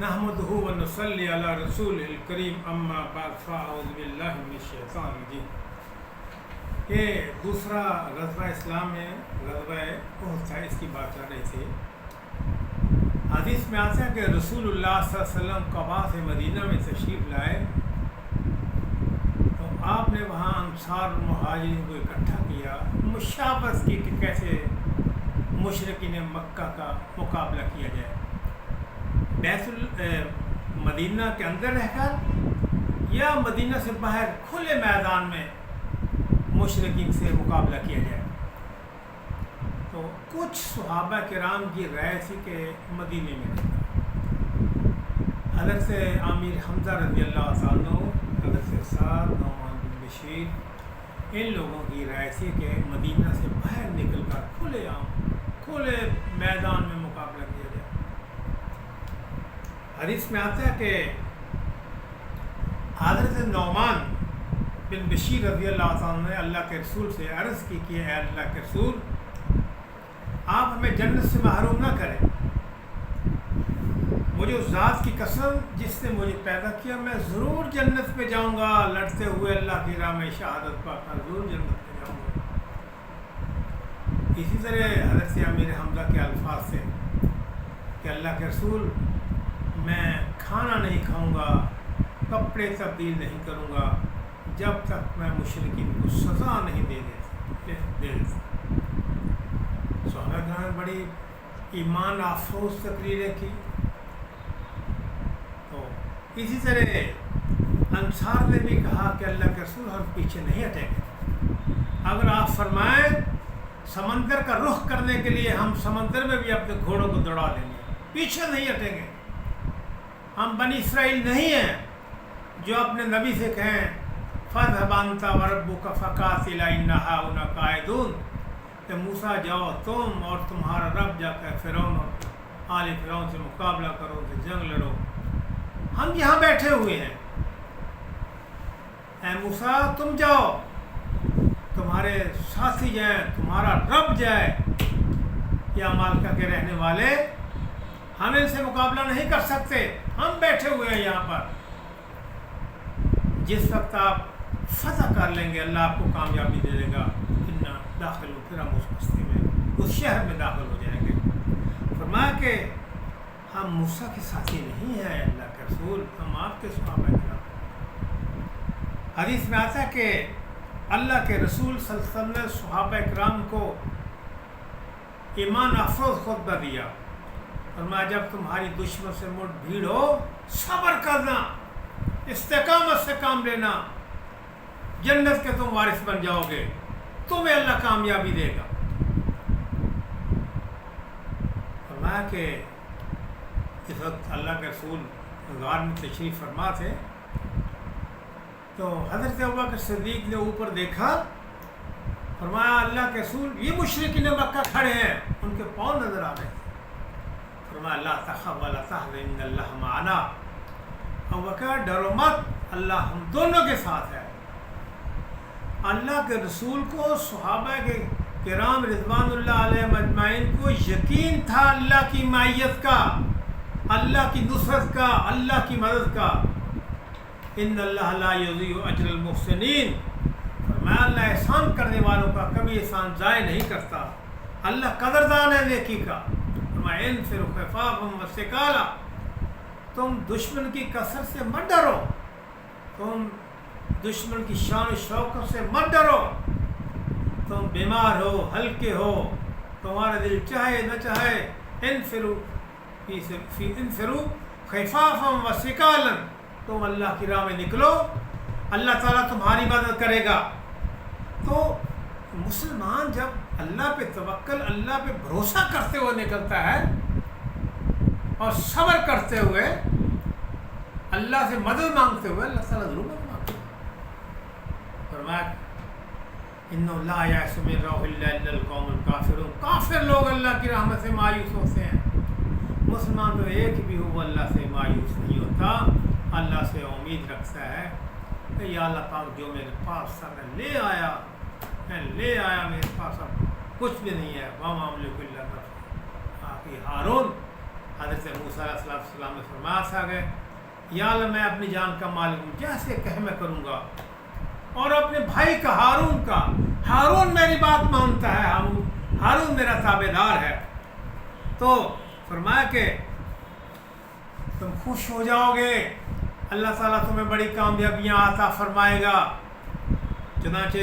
نحمدہ و نصلی علی رسولہ الکریم اما بعد فاعوذ باللہ من الشیطان الرجیم۔ یہ دوسرا غزوہ اسلام ہے، غزوہ احد تھا، اس کی بات کر رہے تھے۔ حدیث میں آتا ہے کہ رسول اللہ صلی اللہ علیہ وسلم قبا سے مدینہ میں تشریف لائے تو آپ نے وہاں انصار مہاجرین کو اکٹھا کیا، مشاورت کی کہ کیسے مشرکین مکہ کا مقابلہ کیا جائے، مدینہ کے اندر رہ کر یا مدینہ سے باہر کھلے میدان میں مشرکین سے مقابلہ کیا جائے۔ تو کچھ صحابہ کرام کی رائے تھی کہ مدینے میں حضرت امیر حمزہ رضی اللہ عنہ، حضرت سعد، نعمان بن بشیر، ان لوگوں کی رائے تھی کہ مدینہ سے باہر نکل کر کھلے میدان میں مقابلہ کیا جائے۔ حدیث میں آتا ہے کہ حضرت نعمان بن بشیر رضی اللہ عنہ نے اللہ کے رسول سے عرض کی کہ اے اللہ کے رسول، آپ ہمیں جنت سے محروم نہ کریں، مجھے اس ذات کی قسم جس نے مجھے پیدا کیا، میں ضرور جنت پہ جاؤں گا، لڑتے ہوئے اللہ کی راہ میں شہادت پا کر ضرور جنت پہ جاؤں گا۔ اسی طرح حضرت امیر حمزہ کے الفاظ سے کہ اللہ کے رسول، میں کھانا نہیں کھاؤں گا، کپڑے تبدیل نہیں کروں گا جب تک میں مشرکین کو سزا نہیں دے دیتا۔ صحابہ کرام نے بڑی ایمان افروز تقریریں کی۔ تو اسی طرح انصار نے بھی کہا کہ اللہ کے رسول، ہم پیچھے نہیں ہٹیں گے، اگر آپ فرمائیں سمندر کا رخ کرنے کے لیے ہم سمندر میں بھی اپنے گھوڑوں کو دوڑا لیں گے، پیچھے نہیں ہٹیں گے۔ ہم بنی اسرائیل نہیں ہیں جو اپنے نبی سے کہیں فَاذْهَبْ أَنْتَ وَرَبُّكَ فَقَاتِلَا إِنَّا هَاهُنَا قَاعِدُونَ، کہ موسیٰ جاؤ تم اور تمہارا رب جا کر فرعون اور آل فرعون سے مقابلہ کرو، تو جنگ لڑو، ہم یہاں بیٹھے ہوئے ہیں۔ اے موسیٰ تم جاؤ، تمہارے ساتھی جائیں، تمہارا رب جائے، یا مالکہ کے رہنے والے ہم ان سے مقابلہ نہیں کر سکتے، ہم بیٹھے ہوئے ہیں یہاں پر۔ جس وقت آپ فتح کر لیں گے اللہ آپ کو کامیابی دے دے گا، اتنا داخل ہو، پھر ہم اس بستی میں، اس شہر میں داخل ہو جائیں گے۔ فرمایا کہ ہم موسیٰ کے ساتھی نہیں ہیں اللہ کے رسول، ہم آپ کے صحابہ کرام۔ حدیث میں آتا ہے کہ اللہ کے رسول صلی اللہ علیہ وسلم نے صحابہ کرام کو ایمان افروز خطبہ دیا۔ فرمایا جب تمہاری دشمن سے مٹ بھیڑ ہو، صبر کرنا، استقامت سے کام لینا، جنت کے تم وارث بن جاؤ گے، تمہیں اللہ کامیابی دے گا۔ فرمایا کہ اس وقت اللہ کے رسول غار میں تشریف فرما تھے، تو حضرت ابوبکر صدیق نے اوپر دیکھا، فرمایا اللہ کے رسول، یہ مشرکین مکہ کھڑے ہیں، ان کے پاؤں نظر آ رہے ہیں۔ فرمایا لا تخف ولا تحزن ان اللہ معنا، ابوبکر ڈرو مت، اللہ ہم دونوں کے ساتھ ہے۔ اللہ کے رسول کو، صحابہ کے کرام رضوان اللہ علیہم اجمعین کو یقین تھا اللہ کی معیت کا، اللہ کی نصرت کا، اللہ کی مدد کا۔ ان اللہ لا یضیع اجر المحسنین، فرمایا اللہ احسان کرنے والوں کا کبھی احسان ضائع نہیں کرتا، اللہ قدردان ہے نیکی کا۔ فرمایا انفروا خفافا وثقالا، تم دشمن کی کثرت سے مت ڈرو، تم دشمن کی شان و شوکت سے مت ڈرو، تم بیمار ہو، ہلکے ہو، تمہارا دل چاہے نہ چاہے، انفروا خفافا وثقالا، تم اللہ کی راہ میں نکلو، اللہ تعالیٰ تمہاری مدد کرے گا۔ تو مسلمان جب اللہ پہ توکل، اللہ پہ بھروسہ کرتے ہوئے نکلتا ہے اور صبر کرتے ہوئے، اللہ سے مدد مانگتے ہوئے، اللہ تعالیٰ ضرور مدد مانگتے ہیں۔ فرمایا انہ لا یأس من روح اللہ الا القوم الکافرون، کافر لوگ اللہ کی رحمت سے مایوس ہوتے ہیں، مسلمان تو ایک بھی ہو وہ اللہ سے مایوس نہیں ہوتا، اللہ سے امید رکھتا ہے کہ یا اللہ پاک جو میرے پاس تھا میں لے آیا میرے پاس اب کچھ بھی نہیں ہے، وما املک الا نفسی۔ آپ ہارون حضرت موسیٰ علیہ السلام نے فرمایا تھا کہ یا اللہ میں اپنی جان کا مالک ہوں، جیسے کہ میں کروں گا، اور اپنے بھائی کا ہارون میری بات مانتا ہے، ہارون میرا تابعدار ہے۔ تو فرمایا کہ تم خوش ہو جاؤ گے، اللہ تعالیٰ تمہیں بڑی کامیابیاں عطا فرمائے گا۔ چنانچہ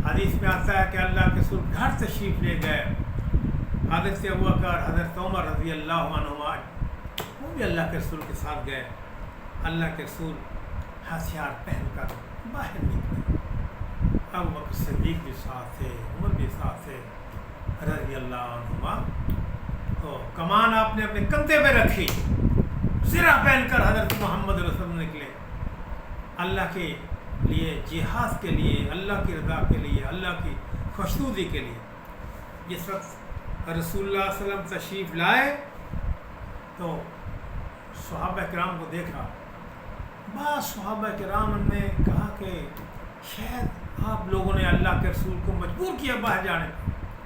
حدیث میں آتا ہے کہ اللہ کے رسول گھر تشریف لے گئے، حضرت ابوبکر، حضرت عمر رضی اللہ عنہما وہ بھی اللہ کے رسول کے ساتھ گئے۔ اللہ کے رسول ہتھیار پہن کر باہر نکلے، ابوبکر صدیق بھی ساتھ تھے، عمر بھی ساتھ تھے رضی اللہ عنہما۔ تو کمان آپ نے اپنے کندھے پہ رکھی، زرہ پہن کر حضرت محمد رسول نکلے اللہ کے لیے، جہاد کے لیے، اللہ کی رضا کے لیے، اللہ کی خوشنودی کے لیے۔ جس وقت رسول اللہ صلی اللہ علیہ وسلم تشریف لائے تو صحابہ کرام کو دیکھا، بعض صحابہ کرام نے کہا کہ شاید آپ لوگوں نے اللہ کے رسول کو مجبور کیا باہر جانے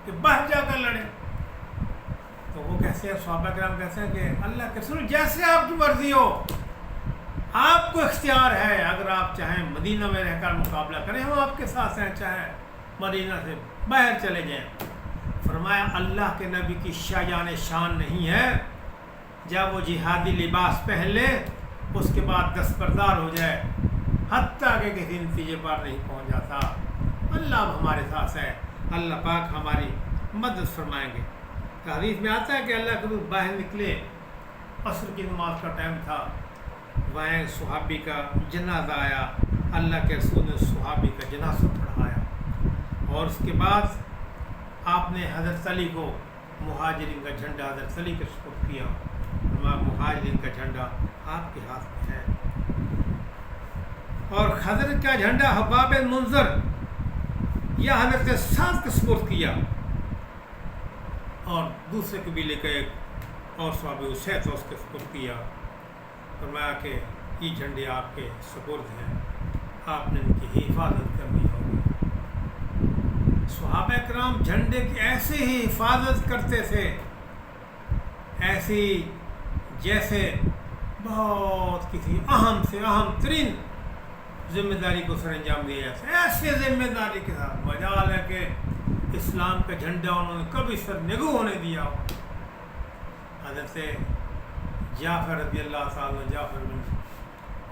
کہ باہر جا کر لڑیں۔ تو وہ کہتے ہیں، صحابہ کرام کہتے ہیں کہ اللہ کے رسول جیسے آپ کی مرضی ہو، آپ کو اختیار ہے، اگر آپ چاہیں مدینہ میں رہ کر مقابلہ کریں ہم آپ کے ساتھ ہیں، چاہیں مدینہ سے باہر چلے جائیں۔ فرمایا اللہ کے نبی کی شان نہیں ہے جب وہ جہادی لباس پہن لے اس کے بعد دستبردار ہو جائے حتیٰ کہ کسی نتیجے پر نہیں پہنچ جاتا۔ اللہ اب ہمارے ساتھ ہے، اللہ پاک ہماری مدد فرمائیں گے۔ حدیث میں آتا ہے کہ اللہ کے رسول باہر نکلے، عصر کی نماز کا ٹائم تھا، وہاں صحابی کا جنازہ آیا، اللہ کے رسول نے صحابی کا جنازہ پڑھایا، اور اس کے بعد آپ نے حضرت علی کو مہاجرین کا جھنڈا حضرت علی کے سپرد کیا۔ مہاجرین کا جھنڈا آپ کے ہاتھ میں ہے، اور حضرت کا جھنڈا حباب المنذر یا حضرت سعد کے سپرد کیا، اور دوسرے قبیلے کا ایک اور صحابی اسید اس کے سپرد کیا۔ فرمایا کہ یہ جھنڈے آپ کے سپرد ہیں، آپ نے ان کی حفاظت کرنی ہوگی۔ صحابہ کرام جھنڈے کی ایسے ہی حفاظت کرتے تھے، ایسی جیسے بہت کسی اہم سے اہم ترین ذمہ داری کو سر انجام دیا جاتا ہے، ایسے ذمہ داری کے ساتھ۔ مجال ہے کہ اسلام کا جھنڈا انہوں نے کبھی سر نگو ہونے دیا ہو۔ حضرت جعفر رضی اللہ تعالیٰ، جعفر بن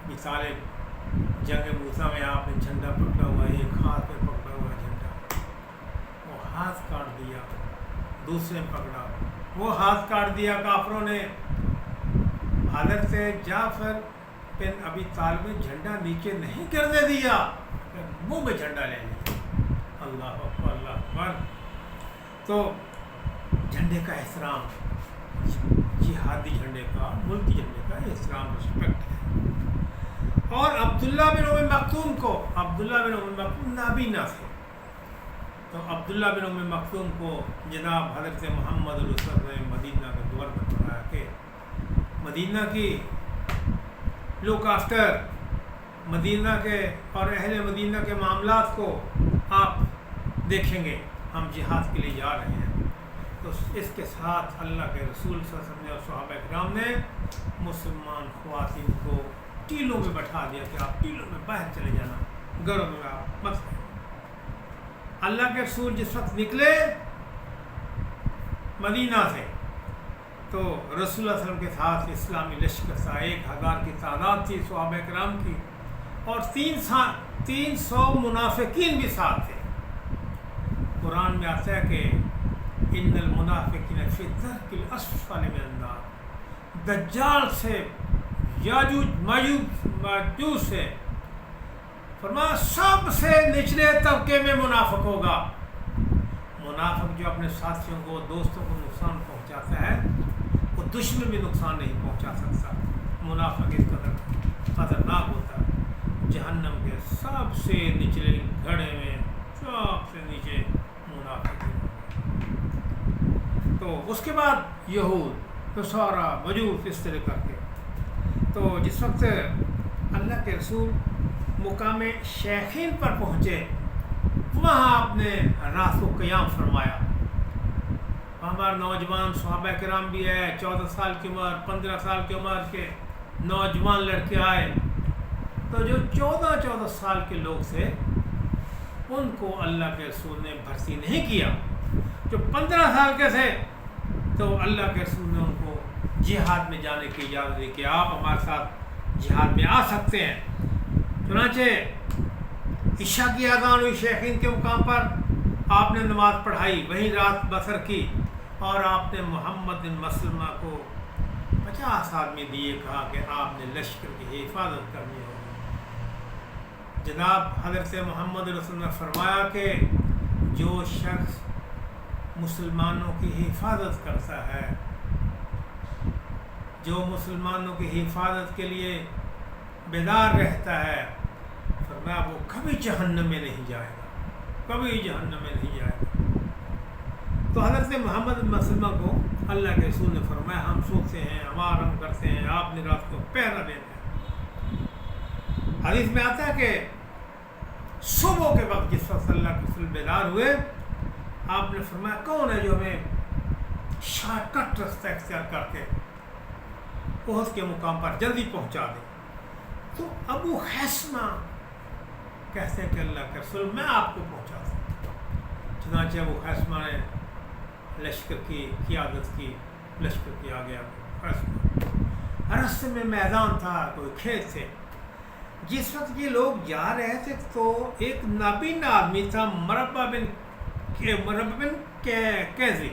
ابی طالب، جنگ موسیٰ میں آپ نے جھنڈا پکڑا ہوا ہے، ایک ہاتھ پہ پکڑا ہوا جھنڈا، وہ ہاتھ کاٹ دیا، دوسرے میں پکڑا، وہ ہاتھ کاٹ دیا کافروں نے۔ حضرت جعفر بن ابی طالب نے جھنڈا نیچے نہیں گرنے دیا، منہ میں جھنڈا لے لیا۔ اللہ اکبر، اللہ اکبر۔ تو جھنڈے کا احترام، جہادی جھنڈے کا، ملکی جھنڈے کا احترام، رسپیکٹ ہے۔ اور عبداللہ بن ام مکتوم کو، عبداللہ بن ام مکتوم نابینا تھے، تو عبداللہ بن ام مکتوم کو جناب حضرت محمد رسول نے مدینہ کے دور میں بتایا کہ مدینہ کی لک آفٹر، مدینہ کے اور اہل مدینہ کے معاملات کو آپ دیکھیں گے، ہم جہاد کے لیے جا رہے ہیں۔ تو اس کے ساتھ اللہ کے رسول صلی اللہ علیہ وسلم اور صحابہ کرام نے مسلمان خواتین کو ٹیلوں میں بٹھا دیا کہ آپ ٹیلوں میں باہر چلے جانا، گھروں میں آپ مت رہنا۔ اللہ کے رسول جس وقت نکلے مدینہ سے تو رسول اللہ صلی اللہ علیہ وسلم کے ساتھ اسلامی لشکر تھا، 1000 کی تعداد تھی صحابہ کرام کی، اور 300 منافقین بھی ساتھ تھے۔ قرآن میں آتا ہے کہ ان المنافقین فی الدرک الاسفل من النار، دجال سے، یاجوج ماجوج سے، فرمایا سب سے نچلے طبقے میں منافق ہوگا۔ منافق جو اپنے ساتھیوں کو، دوستوں کو نقصان پہنچاتا ہے، وہ دشمن بھی نقصان نہیں پہنچا سکتا۔ منافق اس قدر خطرناک ہوتا ہے، جہنم کے سب سے نچلے گھڑے میں سب سے نیچے منافق۔ تو اس کے بعد یہود، نصارا، مجوس، اس طرح کر کے۔ تو جس وقت اللہ کے رسول مقام شیخین پر پہنچے، وہاں آپ نے رات کو قیام فرمایا، ہمارے نوجوان صحابہ کرام بھی ہے، 14 سال کی عمر 15 سال کی عمر کے نوجوان لڑکے آئے، تو جو 14 سال کے لوگ تھے ان کو اللہ کے رسول نے بھرتی نہیں کیا. جو 15 سال کے تھے تو اللہ کے رسول نے ان کو جہاد میں جانے کی اجازت دی کہ آپ ہمارے ساتھ جہاد میں آ سکتے ہیں. چنانچہ عشاء کی اذان ہوئی شیخین کے مقام پر، آپ نے نماز پڑھائی، وہیں رات بسر کی، اور آپ نے محمد بن مسلمہ کو 50 آدمی دیے، کہا کہ آپ نے لشکر کی حفاظت کرنی ہوگی. جناب حضرت محمد رسول نے فرمایا کہ جو شخص مسلمانوں کی حفاظت کرتا ہے، جو مسلمانوں کی حفاظت کے لیے بیدار رہتا ہے، فرمایا وہ کبھی جہنم میں نہیں جائے گا، کبھی جہنم میں نہیں جائے گا. تو حضرت محمد مسلمہ کو اللہ کے رسول نے فرمایا ہم سوتے ہیں، ہم آرام کرتے ہیں، آپ نے رات کو پہرا دیتے ہیں. حدیث میں آتا ہے کہ صبح کے وقت جس وقت اللہ کے رسول بیدار ہوئے، آپ نے فرمایا کون ہے جو ہمیں شارٹ کٹ رستہ اختیار کر کے احد کے مقام پر جلدی پہنچا دے. تو ابو خیثمہ کہتے ہیں کہ اللہ کے رسول میں آپ کو پہنچا سکتا ہوں. چنانچہ ابو خیثمہ نے لشکر کی قیادت کی، لشکر کی آگے راستے میں میدان تھا، کوئی کھیت تھے. جس وقت یہ لوگ جا رہے تھے تو ایک نابینا آدمی تھا، مربع بن کیزی.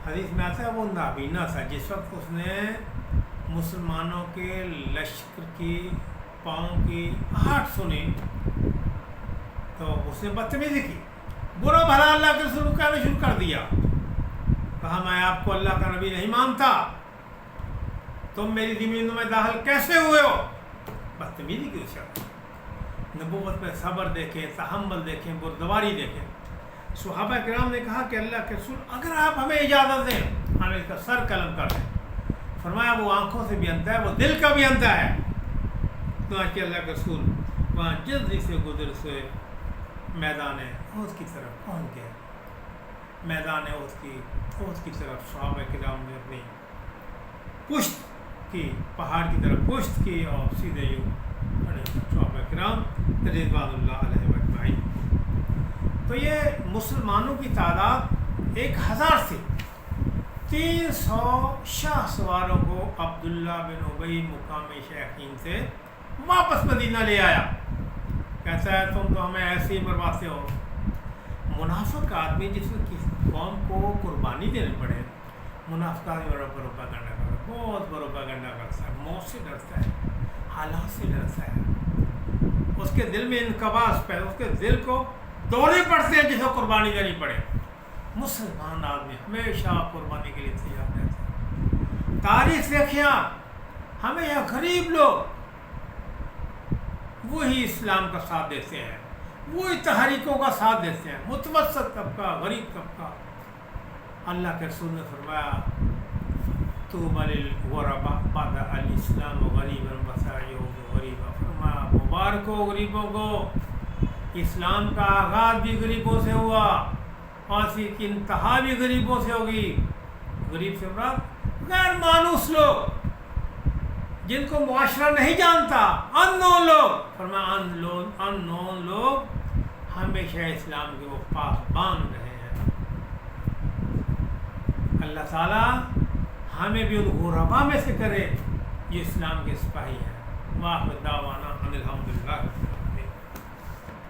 حدیث میں آتا ہے وہ نابینا تھا. جس وقت اس نے مسلمانوں کے لشکر کی پاؤں کی آہٹ سنی تو اس نے بدتمیزی کی، برا بھلا اللہ کے رسول کو کہنا شروع کر دیا. کہا میں آپ کو اللہ کا نبی نہیں مانتا، تم میری زمینوں میں داخل کیسے ہوئے ہو؟ بدتمیزی کی شرط. نبوت میں صبر دیکھیں، تحمل دیکھیں، بردباری دیکھیں. صحابہ کرام نے کہا کہ اللہ کے رسول اگر آپ ہمیں اجازت دیں ہم اس کا سر قلم کر دیں. فرمایا وہ آنکھوں سے بھی انتا ہے، وہ دل کا بھی انتا ہے. چنانچہ اللہ کے رسول وہاں جلدی سے گزر سے میدان احد کی طرف پہنچ گئے. میدان احد کی طرف صحابہ کرام نے اپنی پشت کی، پہاڑ کی طرف پشت کی اور سیدھے یوں کھڑے صحابہ کرام رضوان اللہ علیہ اجمعین. تو یہ مسلمانوں کی تعداد 1000 تھی. 300 شاہ سواروں کو عبداللہ بن ابی مقام شیخین سے واپس مدینہ لے آیا. کہتا ہے تم تو ہمیں ایسے ہی مرواتے ہو. منافق آدمی جس میں کسی قوم کو قربانی دینے پڑے، منافق آدمی بروپاگنڈا کرتا ہے، بہت بروپاگنڈا کرتا ہے، موت سے ڈرتا ہے، حالات سے ڈرتا ہے. اس کے دل میں انقباض پیدا، اس کے دل کو دوڑے پڑتے ہیں جسے قربانی دینی پڑے. مسلمان آدمی ہمیشہ قربانی کے لیے تیار رہتا ہے. تاریخ دیکھیں آپ، ہمیں یہ غریب لوگ وہی اسلام کا ساتھ دیتے ہیں، وہی تحریکوں کا ساتھ دیتے ہیں. متوسط طبقہ، غریب طبقہ. اللہ کے رسول نے فرمایا طوبی للغرباء بعد الاسلام غریبا وسعیهم غریبا. فرمایا مبارک ہو غریبوں کو، اسلام کا آغاز بھی غریبوں سے ہوا اور اس کی انتہا بھی غریبوں سے ہوگی. غریب سے مراد غیر مانوس لوگ جن کو معاشرہ نہیں جانتا، ان نون لوگ. فرمایا ان نون لوگ ہمیشہ اسلام کے وہ پاسبان رہے ہیں. اللہ تعالیٰ ہمیں بھی ان غرباء میں سے کرے جو اسلام کے سپاہی ہیں. واخر دعوانا ان الحمدللہ.